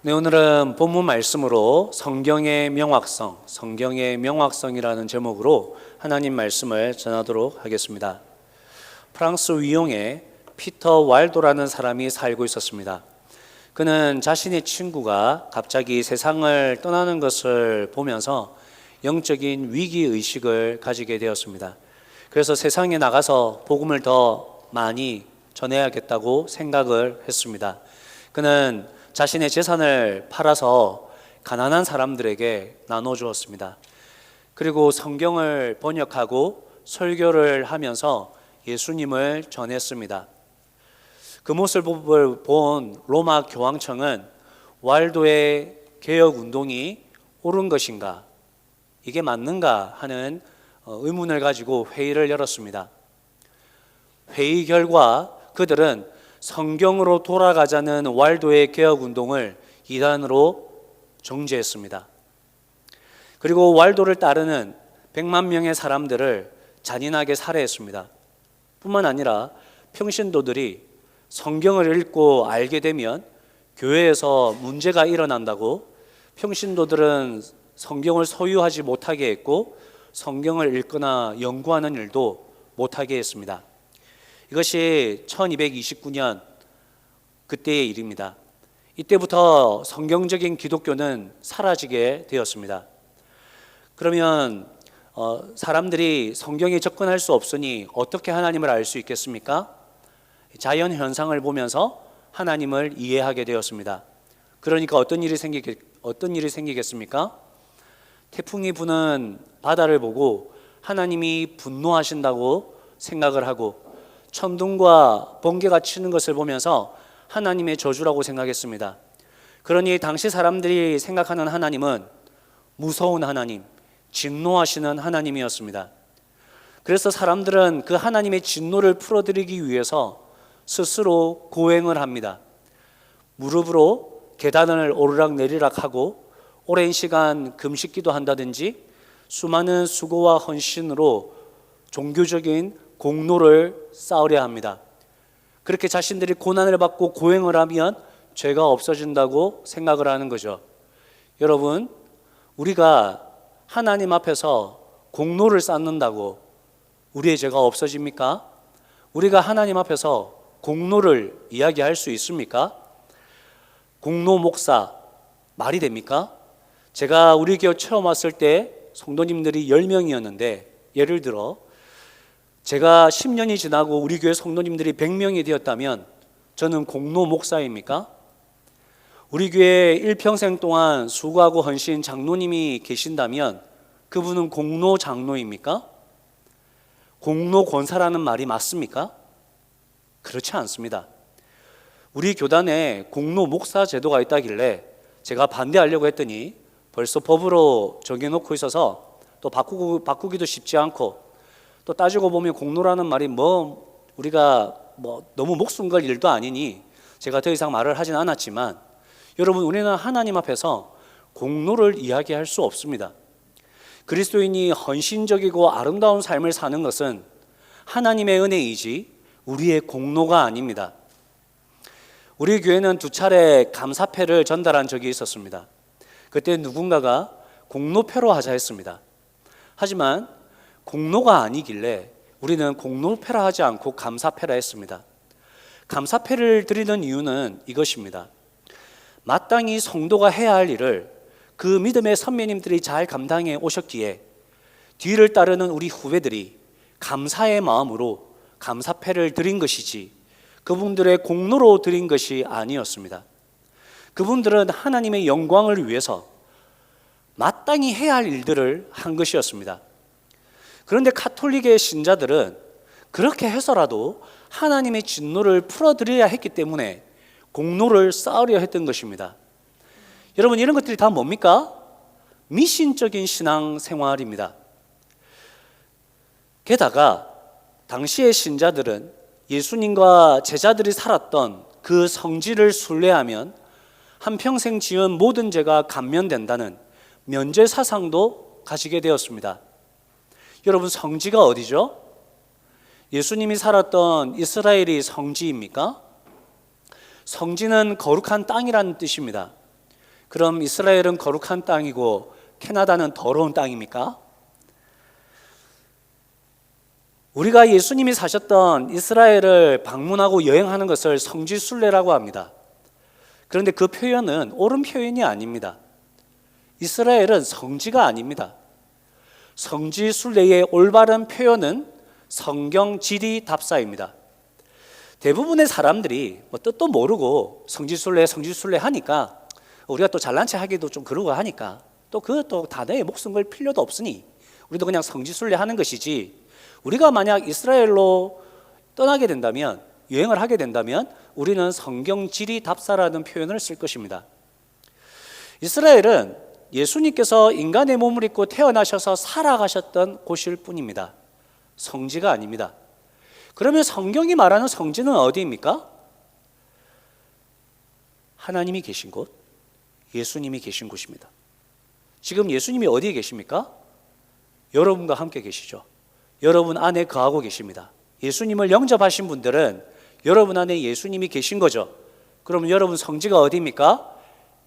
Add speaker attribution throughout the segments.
Speaker 1: 네, 오늘은 본문 말씀으로 성경의 명확성이라는 제목으로 하나님 말씀을 전하도록 하겠습니다. 프랑스 위용에 피터 왈도라는 사람이 살고 있었습니다. 그는 자신의 친구가 갑자기 세상을 떠나는 것을 보면서 영적인 위기의식을 가지게 되었습니다. 그래서 세상에 나가서 복음을 더 많이 전해야겠다고 생각을 했습니다. 그는 자신의 재산을 팔아서 가난한 사람들에게 나눠주었습니다. 그리고 성경을 번역하고 설교를 하면서 예수님을 전했습니다. 그 모습을 본 로마 교황청은 왈도의 개혁운동이 옳은 것인가, 이게 맞는가 하는 의문을 가지고 회의를 열었습니다. 회의 결과 그들은 성경으로 돌아가자는 왈도의 개혁운동을 이단으로 정죄했습니다. 그리고 왈도를 따르는 100만 명의 사람들을 잔인하게 살해했습니다. 뿐만 아니라 평신도들이 성경을 읽고 알게 되면 교회에서 문제가 일어난다고 평신도들은 성경을 소유하지 못하게 했고 성경을 읽거나 연구하는 일도 못하게 했습니다. 이것이 1229년 그때의 일입니다. 이때부터 성경적인 기독교는 사라지게 되었습니다. 그러면 사람들이 성경에 접근할 수 없으니 어떻게 하나님을 알 수 있겠습니까? 자연 현상을 보면서 하나님을 이해하게 되었습니다. 그러니까 어떤 일이 생기겠습니까? 태풍이 부는 바다를 보고 하나님이 분노하신다고 생각을 하고 천둥과 번개가 치는 것을 보면서 하나님의 저주라고 생각했습니다. 그러니 당시 사람들이 생각하는 하나님은 무서운 하나님, 진노하시는 하나님이었습니다. 그래서 사람들은 그 하나님의 진노를 풀어드리기 위해서 스스로 고행을 합니다. 무릎으로 계단을 오르락내리락 하고 오랜 시간 금식기도 한다든지 수많은 수고와 헌신으로 종교적인 공로를 쌓으려 합니다. 그렇게 자신들이 고난을 받고 고행을 하면 죄가 없어진다고 생각을 하는 거죠. 여러분, 우리가 하나님 앞에서 공로를 쌓는다고 우리의 죄가 없어집니까? 우리가 하나님 앞에서 공로를 이야기할 수 있습니까? 공로 목사 말이 됩니까? 제가 우리 교회 처음 왔을 때 성도님들이 10명이었는데 예를 들어 제가 10년이 지나고 우리 교회 성도님들이 100명이 되었다면 저는 공로 목사입니까? 우리 교회에 일평생 동안 수고하고 헌신 장로님이 계신다면 그분은 공로 장로입니까? 공로 권사라는 말이 맞습니까? 그렇지 않습니다. 우리 교단에 공로 목사 제도가 있다길래 제가 반대하려고 했더니 벌써 법으로 정해놓고 있어서 또 바꾸기도 쉽지 않고 또 따지고 보면 공로라는 말이 우리가 너무 목숨 걸 일도 아니니 제가 더 이상 말을 하진 않았지만 여러분, 우리는 하나님 앞에서 공로를 이야기할 수 없습니다. 그리스도인이 헌신적이고 아름다운 삶을 사는 것은 하나님의 은혜이지 우리의 공로가 아닙니다. 우리 교회는 2차례 감사패를 전달한 적이 있었습니다. 그때 누군가가 공로패로 하자 했습니다. 하지만 공로가 아니길래 우리는 공로패라 하지 않고 감사패라 했습니다. 감사패를 드리는 이유는 이것입니다. 마땅히 성도가 해야 할 일을 그 믿음의 선배님들이 잘 감당해 오셨기에 뒤를 따르는 우리 후배들이 감사의 마음으로 감사패를 드린 것이지 그분들의 공로로 드린 것이 아니었습니다. 그분들은 하나님의 영광을 위해서 마땅히 해야 할 일들을 한 것이었습니다. 그런데 가톨릭의 신자들은 그렇게 해서라도 하나님의 진노를 풀어드려야 했기 때문에 공로를 쌓으려 했던 것입니다. 여러분, 이런 것들이 다 뭡니까? 미신적인 신앙생활입니다. 게다가 당시의 신자들은 예수님과 제자들이 살았던 그 성지를 순례하면 한평생 지은 모든 죄가 감면된다는 면죄 사상도 가지게 되었습니다. 여러분, 성지가 어디죠? 예수님이 살았던 이스라엘이 성지입니까? 성지는 거룩한 땅이라는 뜻입니다. 그럼 이스라엘은 거룩한 땅이고 캐나다는 더러운 땅입니까? 우리가 예수님이 사셨던 이스라엘을 방문하고 여행하는 것을 성지순례라고 합니다. 그런데 그 표현은 옳은 표현이 아닙니다. 이스라엘은 성지가 아닙니다. 성지순례의 올바른 표현은 성경지리답사입니다. 대부분의 사람들이 뜻도 모르고 성지순례 하니까 우리가 또 잘난 체 하기도 좀 그러고 하니까 또 그것도 단어에 목숨 걸 필요도 없으니 우리도 그냥 성지순례 하는 것이지, 우리가 만약 이스라엘로 떠나게 된다면, 여행을 하게 된다면 우리는 성경지리답사라는 표현을 쓸 것입니다. 이스라엘은 예수님께서 인간의 몸을 입고 태어나셔서 살아가셨던 곳일 뿐입니다. 성지가 아닙니다. 그러면 성경이 말하는 성지는 어디입니까? 하나님이 계신 곳, 예수님이 계신 곳입니다. 지금 예수님이 어디에 계십니까? 여러분과 함께 계시죠. 여러분 안에 거하고 계십니다. 예수님을 영접하신 분들은 여러분 안에 예수님이 계신 거죠. 그러면 여러분 성지가 어디입니까?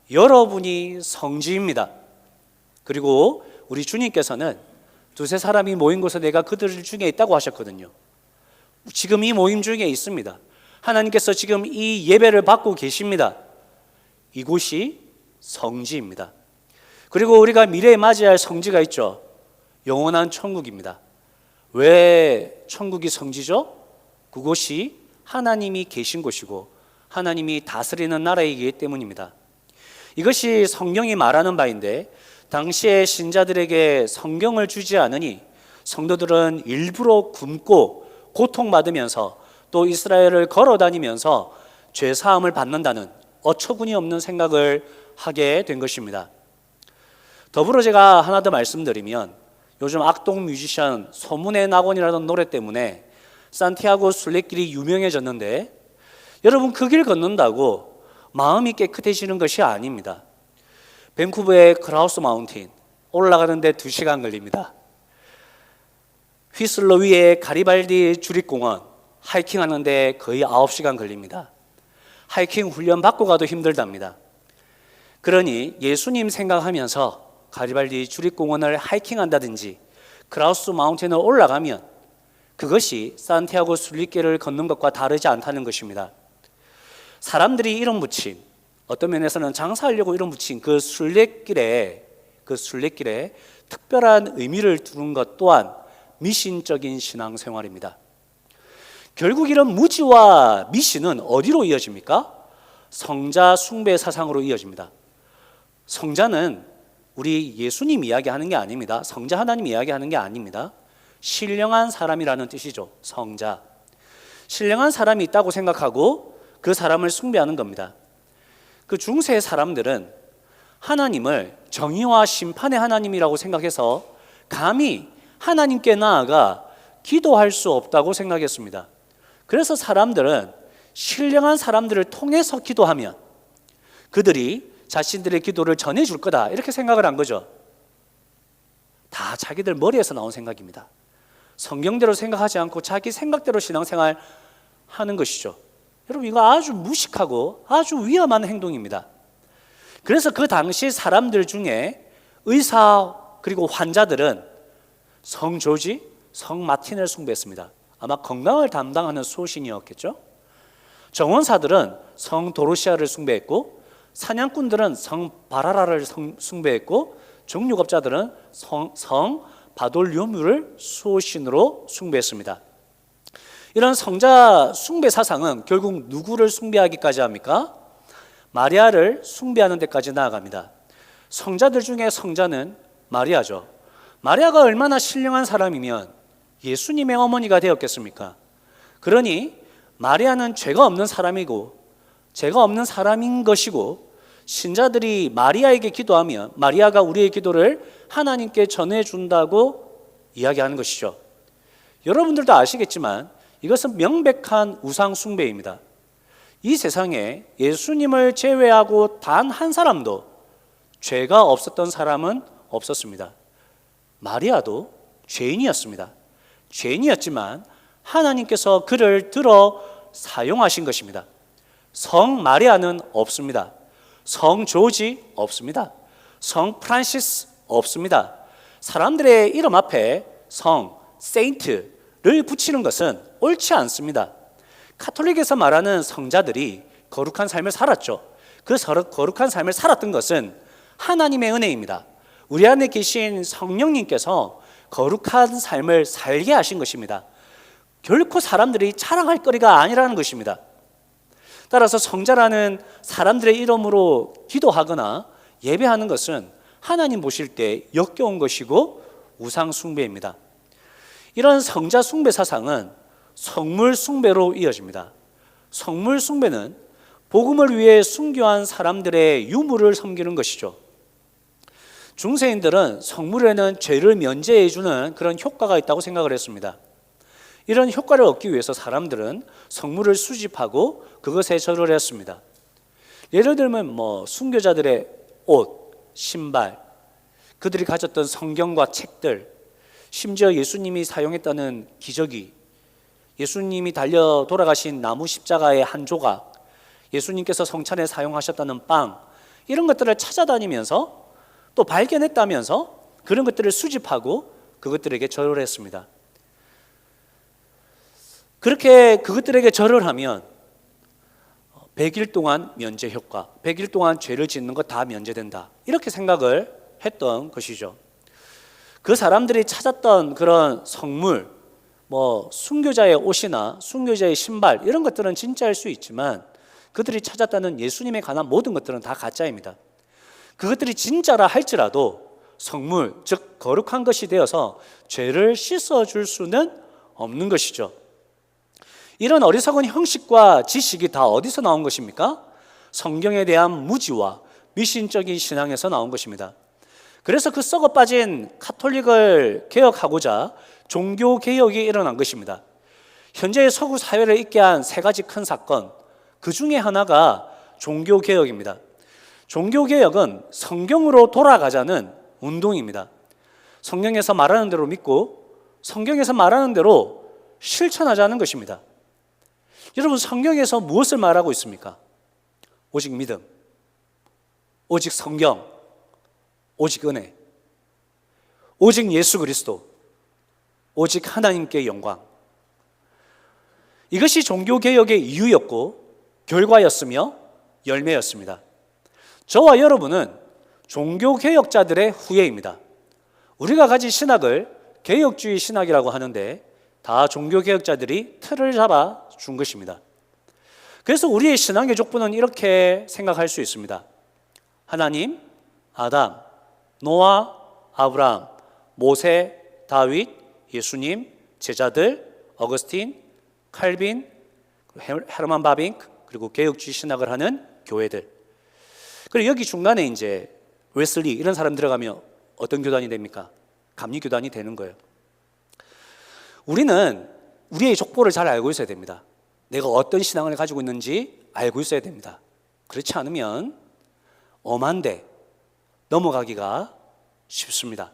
Speaker 1: 여러분이 성지입니다. 그리고 우리 주님께서는 두세 사람이 모인 곳에 내가 그들 중에 있다고 하셨거든요. 지금 이 모임 중에 있습니다. 하나님께서 지금 이 예배를 받고 계십니다. 이곳이 성지입니다. 그리고 우리가 미래에 맞이할 성지가 있죠. 영원한 천국입니다. 왜 천국이 성지죠? 그곳이 하나님이 계신 곳이고 하나님이 다스리는 나라이기 때문입니다. 이것이 성경이 말하는 바인데, 당시의 신자들에게 성경을 주지 않으니 성도들은 일부러 굶고 고통받으면서 또 이스라엘을 걸어다니면서 죄사함을 받는다는 어처구니 없는 생각을 하게 된 것입니다. 더불어 제가 하나 더 말씀드리면, 요즘 악동 뮤지션 소문의 낙원이라는 노래 때문에 산티아고 순례길이 유명해졌는데, 여러분 그 길 걷는다고 마음이 깨끗해지는 것이 아닙니다. 밴쿠버의 크라우스 마운틴 올라가는데 2시간 걸립니다. 휘슬러 위의 가리발디 주립공원 하이킹하는데 거의 9시간 걸립니다. 하이킹 훈련 받고 가도 힘들답니다. 그러니 예수님 생각하면서 가리발디 주립공원을 하이킹한다든지 크라우스 마운틴을 올라가면 그것이 산티아고 순례길을 걷는 것과 다르지 않다는 것입니다. 사람들이 이름 붙인, 어떤 면에서는 장사하려고 이름 붙인 그 순례길에 특별한 의미를 두는 것 또한 미신적인 신앙생활입니다. 결국 이런 무지와 미신은 어디로 이어집니까? 성자 숭배 사상으로 이어집니다. 성자는 우리 예수님 이야기하는 게 아닙니다. 성자 하나님 이야기하는 게 아닙니다. 신령한 사람이라는 뜻이죠. 성자. 신령한 사람이 있다고 생각하고 그 사람을 숭배하는 겁니다. 그 중세 사람들은 하나님을 정의와 심판의 하나님이라고 생각해서 감히 하나님께 나아가 기도할 수 없다고 생각했습니다. 그래서 사람들은 신령한 사람들을 통해서 기도하면 그들이 자신들의 기도를 전해줄 거다, 이렇게 생각을 한 거죠. 다 자기들 머리에서 나온 생각입니다. 성경대로 생각하지 않고 자기 생각대로 신앙생활 하는 것이죠. 여러분, 이거 아주 무식하고 아주 위험한 행동입니다. 그래서 그 당시 사람들 중에 의사 그리고 환자들은 성 조지, 성 마틴을 숭배했습니다. 아마 건강을 담당하는 수호신이었겠죠. 정원사들은 성 도로시아를 숭배했고, 사냥꾼들은 성 바라라를 숭배했고, 정육업자들은 성 바돌리오뮤를 수호신으로 숭배했습니다. 이런 성자 숭배 사상은 결국 누구를 숭배하기까지 합니까? 마리아를 숭배하는 데까지 나아갑니다. 성자들 중에 성자는 마리아죠. 마리아가 얼마나 신령한 사람이면 예수님의 어머니가 되었겠습니까? 그러니 마리아는 죄가 없는 사람이고 죄가 없는 사람인 것이고, 신자들이 마리아에게 기도하면 마리아가 우리의 기도를 하나님께 전해준다고 이야기하는 것이죠. 여러분들도 아시겠지만 이것은 명백한 우상 숭배입니다. 이 세상에 예수님을 제외하고 단 한 사람도 죄가 없었던 사람은 없었습니다. 마리아도 죄인이었습니다. 죄인이었지만 하나님께서 그를 들어 사용하신 것입니다. 성 마리아는 없습니다. 성 조지 없습니다. 성 프란시스 없습니다. 사람들의 이름 앞에 성, 세인트를 붙이는 것은 옳지 않습니다. 카톨릭에서 말하는 성자들이 거룩한 삶을 살았죠. 그 거룩한 삶을 살았던 것은 하나님의 은혜입니다. 우리 안에 계신 성령님께서 거룩한 삶을 살게 하신 것입니다. 결코 사람들이 자랑할 거리가 아니라는 것입니다. 따라서 성자라는 사람들의 이름으로 기도하거나 예배하는 것은 하나님 보실 때 역겨운 것이고 우상 숭배입니다. 이런 성자 숭배 사상은 성물 숭배로 이어집니다. 성물 숭배는 복음을 위해 순교한 사람들의 유물을 섬기는 것이죠. 중세인들은 성물에는 죄를 면제해 주는 그런 효과가 있다고 생각을 했습니다. 이런 효과를 얻기 위해서 사람들은 성물을 수집하고 그것에 절을 했습니다. 예를 들면 순교자들의 옷, 신발, 그들이 가졌던 성경과 책들, 심지어 예수님이 사용했다는 기저귀, 예수님이 달려 돌아가신 나무 십자가의 한 조각, 예수님께서 성찬에 사용하셨다는 빵, 이런 것들을 찾아다니면서 또 발견했다면서 그런 것들을 수집하고 그것들에게 절을 했습니다. 그렇게 그것들에게 절을 하면 100일 동안 면제 효과, 100일 동안 죄를 짓는 것 다 면제된다, 이렇게 생각을 했던 것이죠. 그 사람들이 찾았던 그런 성물, 순교자의 옷이나 순교자의 신발, 이런 것들은 진짜일 수 있지만 그들이 찾았다는 예수님에 관한 모든 것들은 다 가짜입니다. 그것들이 진짜라 할지라도 성물, 즉 거룩한 것이 되어서 죄를 씻어줄 수는 없는 것이죠. 이런 어리석은 형식과 지식이 다 어디서 나온 것입니까? 성경에 대한 무지와 미신적인 신앙에서 나온 것입니다. 그래서 그 썩어 빠진 카톨릭을 개혁하고자 종교개혁이 일어난 것입니다. 현재의 서구 사회를 있게 한 세 가지 큰 사건, 그 중에 하나가 종교개혁입니다. 종교개혁은 성경으로 돌아가자는 운동입니다. 성경에서 말하는 대로 믿고 성경에서 말하는 대로 실천하자는 것입니다. 여러분, 성경에서 무엇을 말하고 있습니까? 오직 믿음, 오직 성경, 오직 은혜, 오직 예수 그리스도, 오직 하나님께 영광. 이것이 종교개혁의 이유였고 결과였으며 열매였습니다. 저와 여러분은 종교개혁자들의 후예입니다. 우리가 가진 신학을 개혁주의 신학이라고 하는데 다 종교개혁자들이 틀을 잡아 준 것입니다. 그래서 우리의 신앙의 족보는 이렇게 생각할 수 있습니다. 하나님, 아담, 노아, 아브라함, 모세, 다윗, 예수님, 제자들, 어거스틴, 칼빈, 헤르만 바빙크, 그리고 개혁주의 신학을 하는 교회들. 그리고 여기 중간에 이제 웨슬리, 이런 사람 들어가면 어떤 교단이 됩니까? 감리교단이 되는 거예요. 우리는 우리의 족보를 잘 알고 있어야 됩니다. 내가 어떤 신앙을 가지고 있는지 알고 있어야 됩니다. 그렇지 않으면 엄한데 넘어가기가 쉽습니다.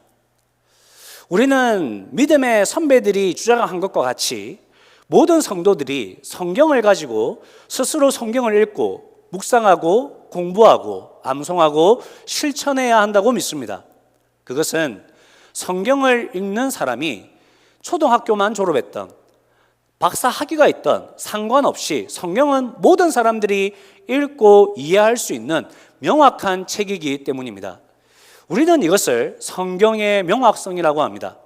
Speaker 1: 우리는 믿음의 선배들이 주장한 것과 같이 모든 성도들이 성경을 가지고 스스로 성경을 읽고 묵상하고 공부하고 암송하고 실천해야 한다고 믿습니다. 그것은 성경을 읽는 사람이 초등학교만 졸업했던, 박사 학위가 있던 상관없이 성경은 모든 사람들이 읽고 이해할 수 있는 명확한 책이기 때문입니다. 우리는 이것을 성경의 명확성이라고 합니다.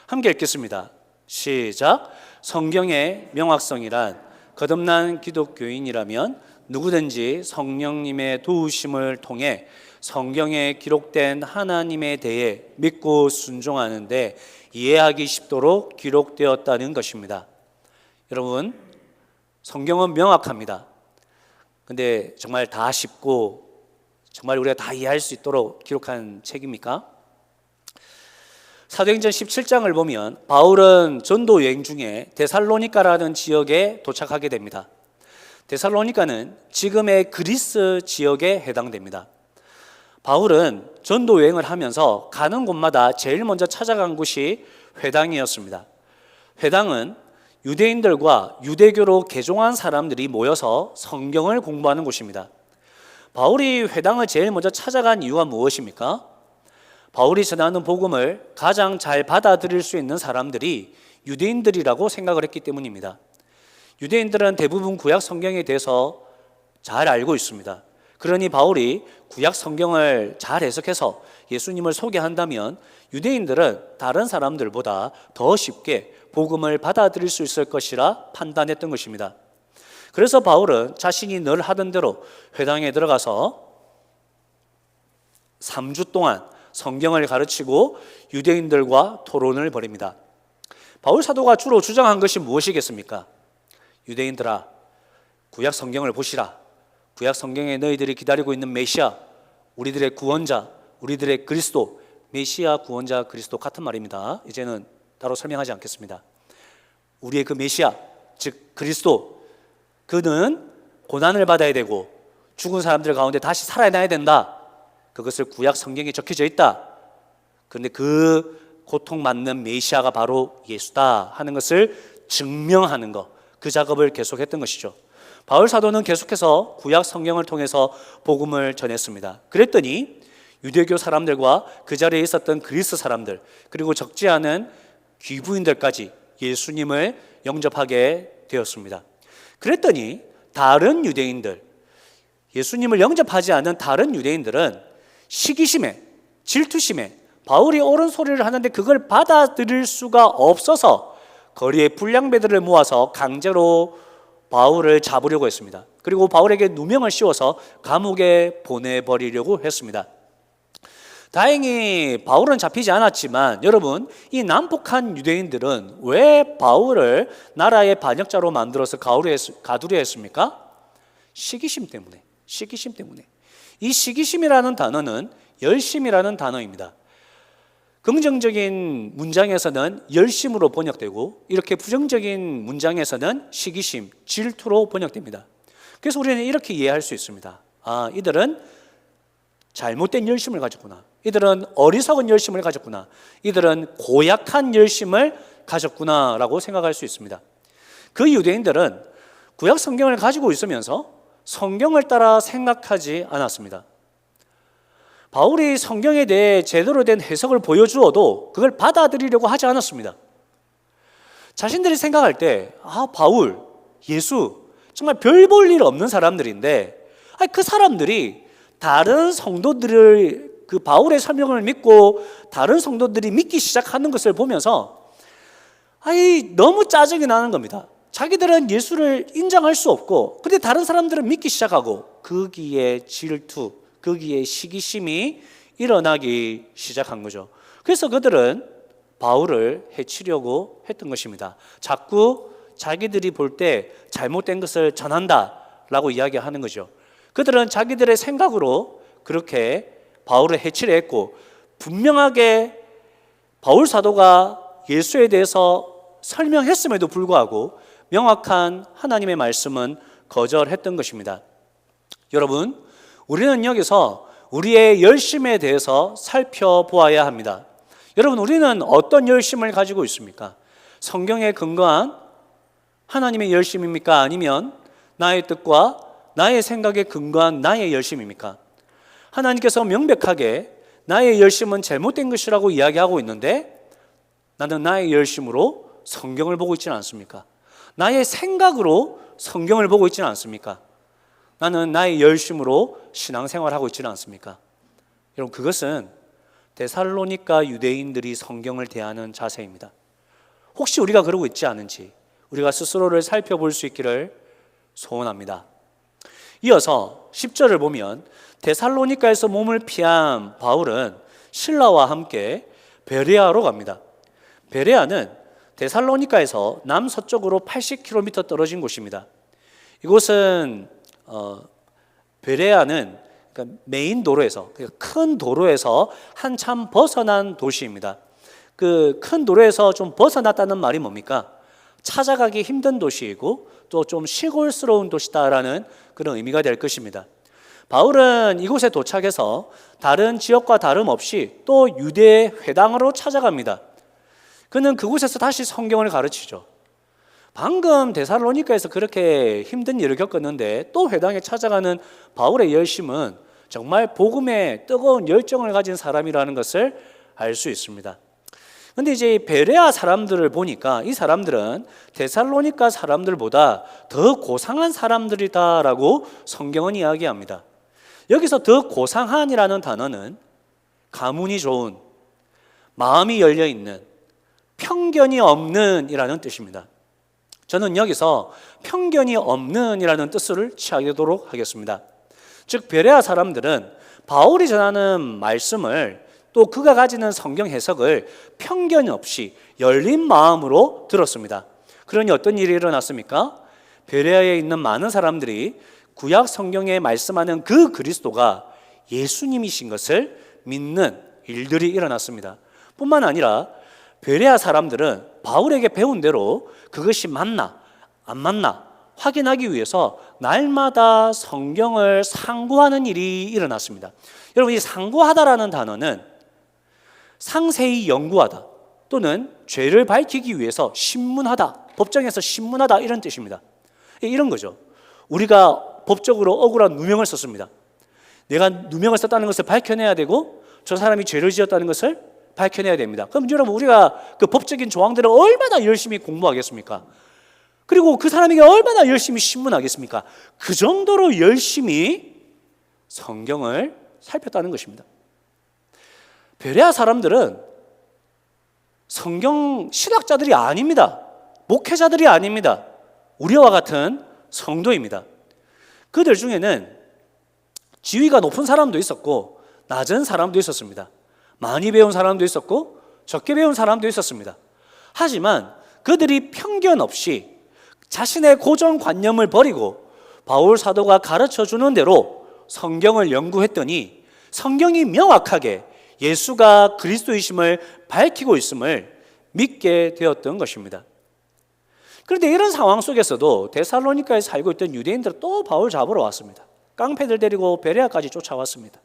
Speaker 1: 함께 읽겠습니다. 시작. 성경의 명확성이란 거듭난 기독교인이라면 누구든지 성령님의 도우심을 통해 성경에 기록된 하나님에 대해 믿고 순종하는데 이해하기 쉽도록 기록되었다는 것입니다. 여러분, 성경은 명확합니다. 근데 정말 다 쉽고 정말 우리가 다 이해할 수 있도록 기록한 책입니까? 사도행전 17장을 보면 바울은 전도 여행 중에 데살로니가라는 지역에 도착하게 됩니다. 데살로니가는 지금의 그리스 지역에 해당됩니다. 바울은 전도 여행을 하면서 가는 곳마다 제일 먼저 찾아간 곳이 회당이었습니다. 회당은 유대인들과 유대교로 개종한 사람들이 모여서 성경을 공부하는 곳입니다. 바울이 회당을 제일 먼저 찾아간 이유가 무엇입니까? 바울이 전하는 복음을 가장 잘 받아들일 수 있는 사람들이 유대인들이라고 생각을 했기 때문입니다. 유대인들은 대부분 구약 성경에 대해서 잘 알고 있습니다. 그러니 바울이 구약 성경을 잘 해석해서 예수님을 소개한다면 유대인들은 다른 사람들보다 더 쉽게 복음을 받아들일 수 있을 것이라 판단했던 것입니다. 그래서 바울은 자신이 늘 하던 대로 회당에 들어가서 3주 동안 성경을 가르치고 유대인들과 토론을 벌입니다. 바울 사도가 주로 주장한 것이 무엇이겠습니까? 유대인들아, 구약 성경을 보시라. 구약 성경에 너희들이 기다리고 있는 메시아, 우리들의 구원자, 우리들의 그리스도, 메시아, 구원자, 그리스도 같은 말입니다. 이제는 따로 설명하지 않겠습니다. 우리의 그 메시아, 즉 그리스도, 그는 고난을 받아야 되고 죽은 사람들 가운데 다시 살아나야 된다. 그것을 구약 성경에 적혀져 있다. 그런데 그 고통받는 메시아가 바로 예수다 하는 것을 증명하는 것, 그 작업을 계속했던 것이죠. 바울 사도는 계속해서 구약 성경을 통해서 복음을 전했습니다. 그랬더니 유대교 사람들과 그 자리에 있었던 그리스 사람들, 그리고 적지 않은 귀부인들까지 예수님을 영접하게 되었습니다. 그랬더니 다른 유대인들, 예수님을 영접하지 않은 다른 유대인들은 시기심에, 질투심에 바울이 옳은 소리를 하는데 그걸 받아들일 수가 없어서 거리에 불량배들을 모아서 강제로 바울을 잡으려고 했습니다. 그리고 바울에게 누명을 씌워서 감옥에 보내버리려고 했습니다. 다행히 바울은 잡히지 않았지만 여러분, 이 난폭한 유대인들은 왜 바울을 나라의 반역자로 만들어서 가두려 했습니까? 시기심 때문에. 시기심 때문에. 이 시기심이라는 단어는 열심이라는 단어입니다. 긍정적인 문장에서는 열심으로 번역되고 이렇게 부정적인 문장에서는 시기심, 질투로 번역됩니다. 그래서 우리는 이렇게 이해할 수 있습니다. 아, 이들은 잘못된 열심을 가졌구나. 이들은 어리석은 열심을 가졌구나. 이들은 고약한 열심을 가졌구나 라고 생각할 수 있습니다. 그 유대인들은 구약 성경을 가지고 있으면서 성경을 따라 생각하지 않았습니다. 바울이 성경에 대해 제대로 된 해석을 보여주어도 그걸 받아들이려고 하지 않았습니다. 자신들이 생각할 때 바울, 예수 정말 별 볼 일 없는 사람들인데 그 사람들이 다른 성도들을 그 바울의 설명을 믿고 다른 성도들이 믿기 시작하는 것을 보면서 너무 짜증이 나는 겁니다. 자기들은 예수를 인정할 수 없고 근데 다른 사람들은 믿기 시작하고 거기에 질투, 거기에 시기심이 일어나기 시작한 거죠. 그래서 그들은 바울을 해치려고 했던 것입니다. 자꾸 자기들이 볼 때 잘못된 것을 전한다라고 이야기하는 거죠. 그들은 자기들의 생각으로 그렇게 바울을 해치려 했고 분명하게 바울 사도가 예수에 대해서 설명했음에도 불구하고 명확한 하나님의 말씀은 거절했던 것입니다. 여러분, 우리는 여기서 우리의 열심에 대해서 살펴보아야 합니다. 여러분, 우리는 어떤 열심을 가지고 있습니까? 성경에 근거한 하나님의 열심입니까? 아니면 나의 뜻과 나의 생각에 근거한 나의 열심입니까? 하나님께서 명백하게 나의 열심은 잘못된 것이라고 이야기하고 있는데 나는 나의 열심으로 성경을 보고 있지는 않습니까? 나의 생각으로 성경을 보고 있지는 않습니까? 나는 나의 열심으로 신앙생활하고 있지는 않습니까? 여러분, 그것은 데살로니가 유대인들이 성경을 대하는 자세입니다. 혹시 우리가 그러고 있지 않은지 우리가 스스로를 살펴볼 수 있기를 소원합니다. 이어서 10절을 보면 데살로니가에서 몸을 피한 바울은 실라와 함께 베레아로 갑니다. 베레아는 데살로니가에서 남서쪽으로 80km 떨어진 곳입니다. 이곳은 베레아는 그러니까 메인 도로에서, 큰 도로에서 한참 벗어난 도시입니다. 그 큰 도로에서 좀 벗어났다는 말이 뭡니까? 찾아가기 힘든 도시이고 또 좀 시골스러운 도시다라는 그런 의미가 될 것입니다. 바울은 이곳에 도착해서 다른 지역과 다름없이 또 유대 회당으로 찾아갑니다. 그는 그곳에서 다시 성경을 가르치죠. 방금 데살로니가에서 그렇게 힘든 일을 겪었는데 또 회당에 찾아가는 바울의 열심은 정말 복음에 뜨거운 열정을 가진 사람이라는 것을 알 수 있습니다. 근데 이제 베레아 사람들을 보니까 이 사람들은 데살로니가 사람들보다 더 고상한 사람들이다라고 성경은 이야기합니다. 여기서 더 고상한이라는 단어는 가문이 좋은, 마음이 열려 있는, 편견이 없는 이라는 뜻입니다. 저는 여기서 편견이 없는 이라는 뜻을 취하도록 하겠습니다. 즉 베레아 사람들은 바울이 전하는 말씀을 또 그가 가지는 성경 해석을 편견 없이 열린 마음으로 들었습니다. 그러니 어떤 일이 일어났습니까? 베레아에 있는 많은 사람들이 구약 성경에 말씀하는 그 그리스도가 예수님이신 것을 믿는 일들이 일어났습니다. 뿐만 아니라 베레아 사람들은 바울에게 배운 대로 그것이 맞나 안 맞나 확인하기 위해서 날마다 성경을 상고하는 일이 일어났습니다. 여러분, 이 상고하다라는 단어는 상세히 연구하다 또는 죄를 밝히기 위해서 신문하다, 법정에서 신문하다 이런 뜻입니다. 이런 거죠. 우리가 법적으로 억울한 누명을 썼습니다. 내가 누명을 썼다는 것을 밝혀내야 되고 저 사람이 죄를 지었다는 것을 밝혀내야 됩니다. 그럼 여러분, 우리가 그 법적인 조항들을 얼마나 열심히 공부하겠습니까? 그리고 그 사람에게 얼마나 열심히 신문하겠습니까? 그 정도로 열심히 성경을 살폈다는 것입니다. 베레아 사람들은 성경 신학자들이 아닙니다. 목회자들이 아닙니다. 우리와 같은 성도입니다. 그들 중에는 지위가 높은 사람도 있었고 낮은 사람도 있었습니다. 많이 배운 사람도 있었고 적게 배운 사람도 있었습니다. 하지만 그들이 편견 없이 자신의 고정관념을 버리고 바울 사도가 가르쳐주는 대로 성경을 연구했더니 성경이 명확하게 예수가 그리스도이심을 밝히고 있음을 믿게 되었던 것입니다. 그런데 이런 상황 속에서도 데살로니가에 살고 있던 유대인들은 또 바울 잡으러 왔습니다. 깡패들 데리고 베레아까지 쫓아왔습니다.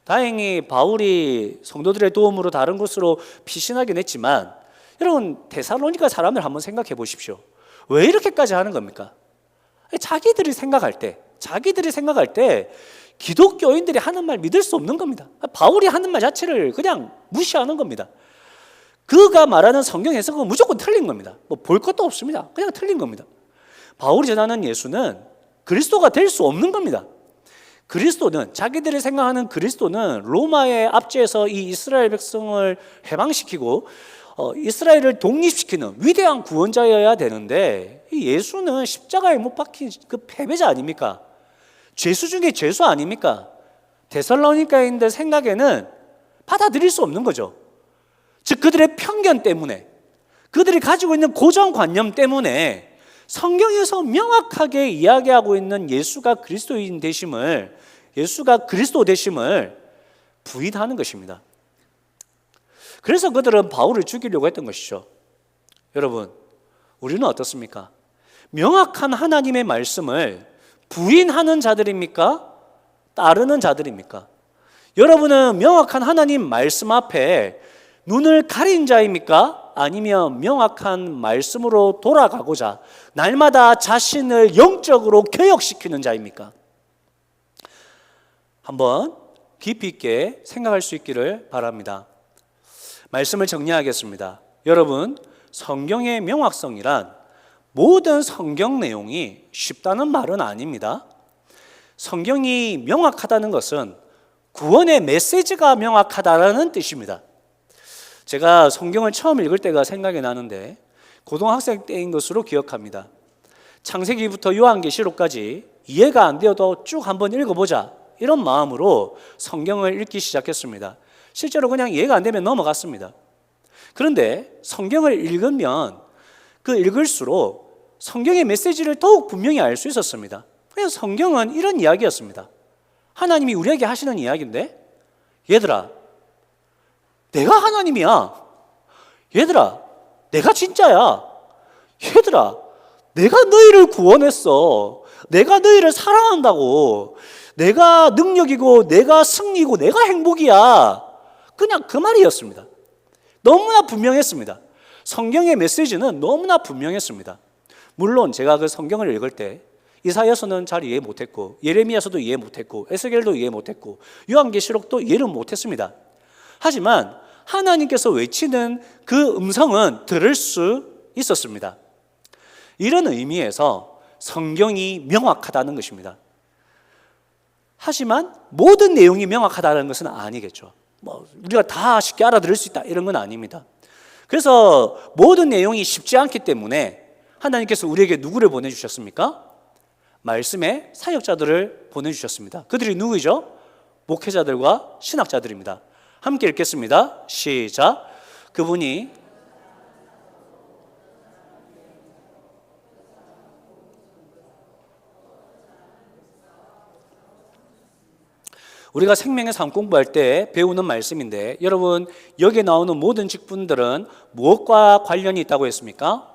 Speaker 1: 다행히 바울이 성도들의 도움으로 다른 곳으로 피신하긴 했지만 여러분, 데살로니가 사람들 한번 생각해 보십시오. 왜 이렇게까지 하는 겁니까? 자기들이 생각할 때 기독교인들이 하는 말 믿을 수 없는 겁니다. 바울이 하는 말 자체를 그냥 무시하는 겁니다. 그가 말하는 성경 해석은 무조건 틀린 겁니다. 뭐 볼 것도 없습니다. 그냥 틀린 겁니다. 바울이 전하는 예수는 그리스도가 될 수 없는 겁니다. 그리스도는, 자기들이 생각하는 그리스도는 로마의 압제에서 이 이스라엘 백성을 해방시키고 이스라엘을 독립시키는 위대한 구원자여야 되는데 이 예수는 십자가에 못 박힌 그 패배자 아닙니까? 죄수 중에 죄수 아닙니까? 데살로니가인들 생각에는 받아들일 수 없는 거죠. 즉 그들의 편견 때문에, 그들이 가지고 있는 고정관념 때문에 성경에서 명확하게 이야기하고 있는 예수가 그리스도인 되심을, 예수가 그리스도 되심을 부인하는 것입니다. 그래서 그들은 바울을 죽이려고 했던 것이죠. 여러분, 우리는 어떻습니까? 명확한 하나님의 말씀을 부인하는 자들입니까? 따르는 자들입니까? 여러분은 명확한 하나님 말씀 앞에 눈을 가린 자입니까? 아니면 명확한 말씀으로 돌아가고자 날마다 자신을 영적으로 개혁시키는 자입니까? 한번 깊이 있게 생각할 수 있기를 바랍니다. 말씀을 정리하겠습니다. 여러분, 성경의 명확성이란 모든 성경 내용이 쉽다는 말은 아닙니다. 성경이 명확하다는 것은 구원의 메시지가 명확하다는 뜻입니다. 제가 성경을 처음 읽을 때가 생각이 나는데 고등학생 때인 것으로 기억합니다. 창세기부터 요한계시록까지 이해가 안 되어도 쭉 한번 읽어보자, 이런 마음으로 성경을 읽기 시작했습니다. 실제로 그냥 이해가 안 되면 넘어갔습니다. 그런데 성경을 읽으면 그 읽을수록 성경의 메시지를 더욱 분명히 알 수 있었습니다. 그래서 성경은 이런 이야기였습니다. 하나님이 우리에게 하시는 이야기인데, 얘들아, 내가 하나님이야. 얘들아, 내가 진짜야. 얘들아, 내가 너희를 구원했어. 내가 너희를 사랑한다고. 내가 능력이고 내가 승리고 내가 행복이야. 그냥 그 말이었습니다. 너무나 분명했습니다. 성경의 메시지는 너무나 분명했습니다. 물론 제가 그 성경을 읽을 때 이사야서는 잘 이해 못했고, 예레미야서도 이해 못했고, 에스겔도 이해 못했고, 요한계시록도 이해를 못했습니다. 하지만 하나님께서 외치는 그 음성은 들을 수 있었습니다. 이런 의미에서 성경이 명확하다는 것입니다. 하지만 모든 내용이 명확하다는 것은 아니겠죠. 우리가 다 쉽게 알아들을 수 있다 이런 건 아닙니다. 그래서 모든 내용이 쉽지 않기 때문에 하나님께서 우리에게 누구를 보내주셨습니까? 말씀의 사역자들을 보내주셨습니다. 그들이 누구죠? 목회자들과 신학자들입니다. 함께 읽겠습니다. 시작. 그분이 우리가 생명의 삶 공부할 때 배우는 말씀인데, 여러분 여기에 나오는 모든 직분들은 무엇과 관련이 있다고 했습니까?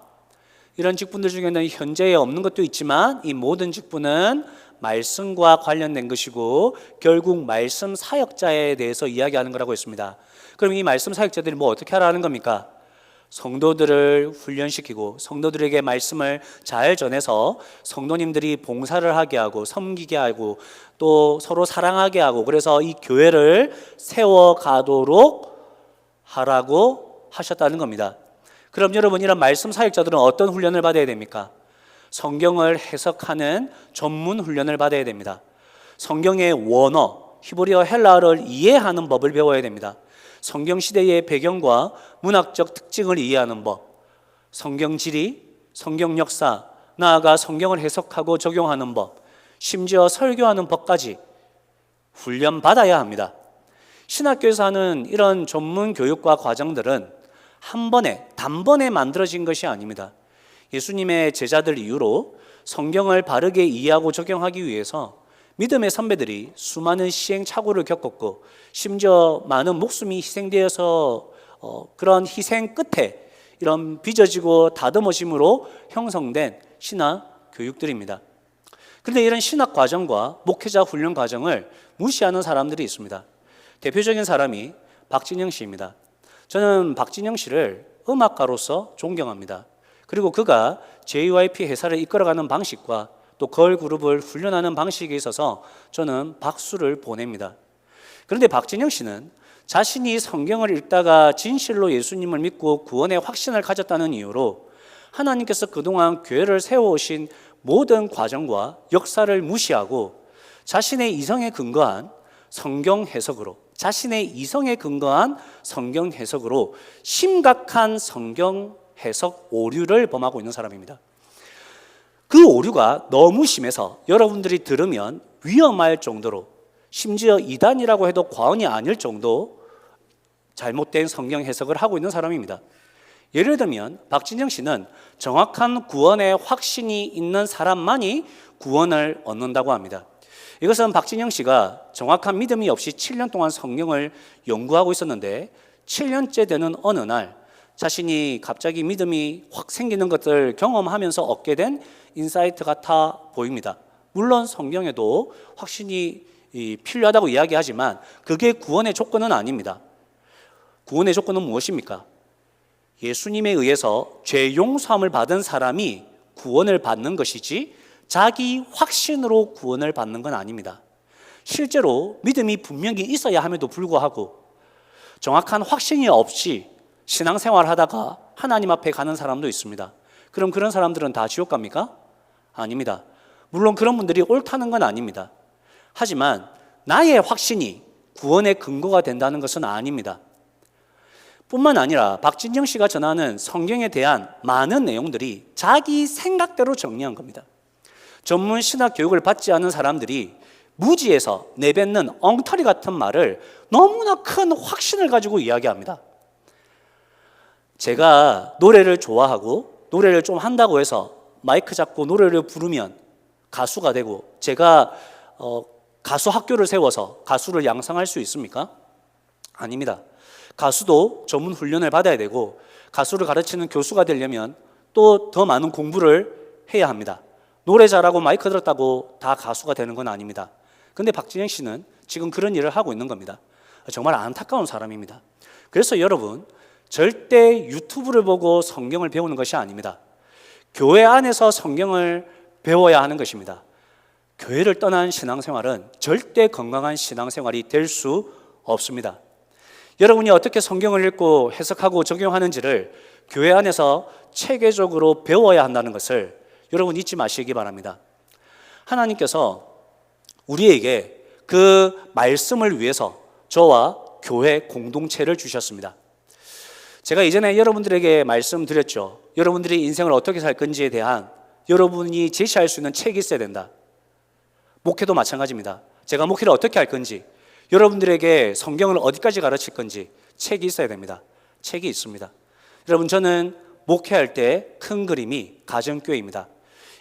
Speaker 1: 이런 직분들 중에는 현재에 없는 것도 있지만 이 모든 직분은 말씀과 관련된 것이고 결국 말씀 사역자에 대해서 이야기하는 거라고 했습니다. 그럼 이 말씀 사역자들이 뭐 어떻게 하라는 겁니까? 성도들을 훈련시키고 성도들에게 말씀을 잘 전해서 성도님들이 봉사를 하게 하고 섬기게 하고 또 서로 사랑하게 하고, 그래서 이 교회를 세워가도록 하라고 하셨다는 겁니다. 그럼 여러분, 이런 말씀 사역자들은 어떤 훈련을 받아야 됩니까? 성경을 해석하는 전문 훈련을 받아야 됩니다. 성경의 원어, 히브리어, 헬라어를 이해하는 법을 배워야 됩니다. 성경 시대의 배경과 문학적 특징을 이해하는 법, 성경 지리, 성경 역사, 나아가 성경을 해석하고 적용하는 법, 심지어 설교하는 법까지 훈련받아야 합니다. 신학교에서 하는 이런 전문 교육과 과정들은 한 번에, 단번에 만들어진 것이 아닙니다. 예수님의 제자들 이후로 성경을 바르게 이해하고 적용하기 위해서 믿음의 선배들이 수많은 시행착오를 겪었고, 심지어 많은 목숨이 희생되어서 그런 희생 끝에 이런 빚어지고 다듬어짐으로 형성된 신학 교육들입니다. 그런데 이런 신학 과정과 목회자 훈련 과정을 무시하는 사람들이 있습니다. 대표적인 사람이 박진영 씨입니다. 저는 박진영 씨를 음악가로서 존경합니다. 그리고 그가 JYP 회사를 이끌어가는 방식과 또 걸그룹을 훈련하는 방식에 있어서 저는 박수를 보냅니다. 그런데 박진영 씨는 자신이 성경을 읽다가 진실로 예수님을 믿고 구원의 확신을 가졌다는 이유로 하나님께서 그동안 교회를 세워오신 모든 과정과 역사를 무시하고 자신의 이성에 근거한 성경 해석으로 심각한 성경 해석 오류를 범하고 있는 사람입니다. 그 오류가 너무 심해서 여러분들이 들으면 위험할 정도로, 심지어 이단이라고 해도 과언이 아닐 정도 잘못된 성경 해석을 하고 있는 사람입니다. 예를 들면 박진영 씨는 정확한 구원의 확신이 있는 사람만이 구원을 얻는다고 합니다. 이것은 박진영 씨가 정확한 믿음이 없이 7년 동안 성경을 연구하고 있었는데 7년째 되는 어느 날 자신이 갑자기 믿음이 확 생기는 것을 경험하면서 얻게 된 인사이트 같아 보입니다. 물론 성경에도 확신이 필요하다고 이야기하지만 그게 구원의 조건은 아닙니다. 구원의 조건은 무엇입니까? 예수님에 의해서 죄 용서함을 받은 사람이 구원을 받는 것이지 자기 확신으로 구원을 받는 건 아닙니다. 실제로 믿음이 분명히 있어야 함에도 불구하고 정확한 확신이 없이 신앙생활을 하다가 하나님 앞에 가는 사람도 있습니다. 그럼 그런 사람들은 다 지옥 갑니까? 아닙니다. 물론 그런 분들이 옳다는 건 아닙니다. 하지만 나의 확신이 구원의 근거가 된다는 것은 아닙니다. 뿐만 아니라 박진영 씨가 전하는 성경에 대한 많은 내용들이 자기 생각대로 정리한 겁니다. 전문 신학 교육을 받지 않은 사람들이 무지에서 내뱉는 엉터리 같은 말을 너무나 큰 확신을 가지고 이야기합니다. 제가 노래를 좋아하고 노래를 좀 한다고 해서 마이크 잡고 노래를 부르면 가수가 되고 제가 가수 학교를 세워서 가수를 양성할 수 있습니까? 아닙니다. 가수도 전문 훈련을 받아야 되고 가수를 가르치는 교수가 되려면 또 더 많은 공부를 해야 합니다. 노래 잘하고 마이크 들었다고 다 가수가 되는 건 아닙니다. 근데 박진영 씨는 지금 그런 일을 하고 있는 겁니다. 정말 안타까운 사람입니다. 그래서 여러분, 절대 유튜브를 보고 성경을 배우는 것이 아닙니다. 교회 안에서 성경을 배워야 하는 것입니다. 교회를 떠난 신앙생활은 절대 건강한 신앙생활이 될 수 없습니다. 여러분이 어떻게 성경을 읽고 해석하고 적용하는지를 교회 안에서 체계적으로 배워야 한다는 것을 여러분 잊지 마시기 바랍니다. 하나님께서 우리에게 그 말씀을 위해서 저와 교회 공동체를 주셨습니다. 제가 이전에 여러분들에게 말씀드렸죠. 여러분들이 인생을 어떻게 살 건지에 대한 여러분이 제시할 수 있는 책이 있어야 된다. 목회도 마찬가지입니다. 제가 목회를 어떻게 할 건지, 여러분들에게 성경을 어디까지 가르칠 건지 책이 있어야 됩니다. 책이 있습니다. 여러분, 저는 목회할 때 큰 그림이 가정교회입니다.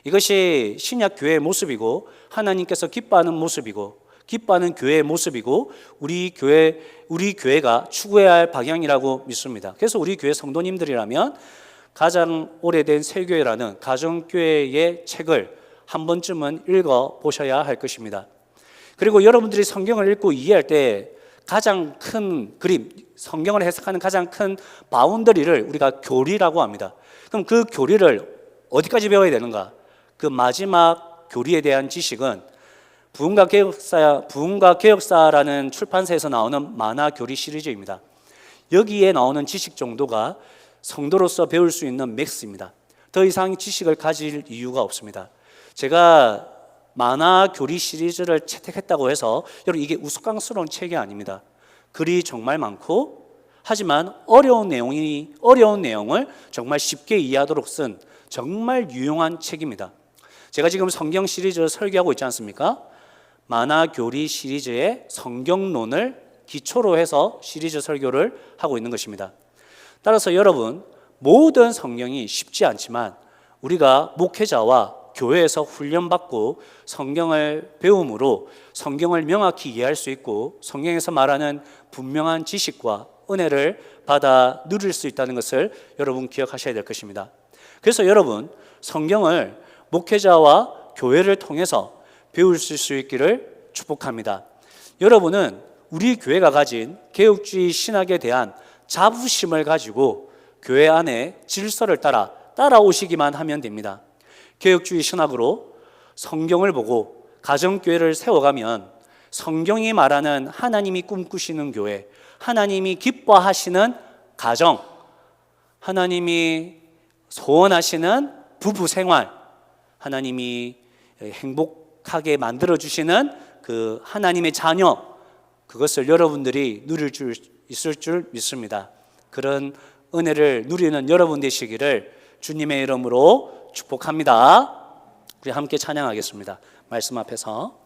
Speaker 1: 이것이 신약 교회의 모습이고 하나님께서 기뻐하는 모습이고 기뻐하는 교회의 모습이고 우리 교회가 추구해야 할 방향이라고 믿습니다. 그래서 우리 교회 성도님들이라면 가장 오래된 새교회라는 가정교회의 책을 한 번쯤은 읽어보셔야 할 것입니다. 그리고 여러분들이 성경을 읽고 이해할 때 가장 큰 그림, 성경을 해석하는 가장 큰 바운더리를 우리가 교리라고 합니다. 그럼 그 교리를 어디까지 배워야 되는가? 그 마지막 교리에 대한 지식은 부흥과 개혁사라는 출판사에서 나오는 만화 교리 시리즈입니다. 여기에 나오는 지식 정도가 성도로서 배울 수 있는 맥스입니다. 더 이상 지식을 가질 이유가 없습니다. 제가 만화 교리 시리즈를 채택했다고 해서 여러분 이게 우스꽝스러운 책이 아닙니다. 글이 정말 많고 하지만 어려운 내용을 정말 쉽게 이해하도록 쓴 정말 유용한 책입니다. 제가 지금 성경 시리즈를 설교하고 있지 않습니까? 만화 교리 시리즈의 성경론을 기초로 해서 시리즈 설교를 하고 있는 것입니다. 따라서 여러분, 모든 성경이 쉽지 않지만 우리가 목회자와 교회에서 훈련받고 성경을 배움으로 성경을 명확히 이해할 수 있고 성경에서 말하는 분명한 지식과 은혜를 받아 누릴 수 있다는 것을 여러분 기억하셔야 될 것입니다. 그래서 여러분, 성경을 목회자와 교회를 통해서 배울 수 있기를 축복합니다. 여러분은 우리 교회가 가진 개혁주의 신학에 대한 자부심을 가지고 교회 안에 질서를 따라오시기만 하면 됩니다. 개혁주의 신학으로 성경을 보고 가정교회를 세워가면 성경이 말하는 하나님이 꿈꾸시는 교회, 하나님이 기뻐하시는 가정, 하나님이 소원하시는 부부 생활, 하나님이 행복하게 만들어주시는 그 하나님의 자녀, 그것을 여러분들이 누릴 수 있을 줄 믿습니다. 그런 은혜를 누리는 여러분 되시기를 주님의 이름으로 축복합니다. 우리 함께 찬양하겠습니다. 말씀 앞에서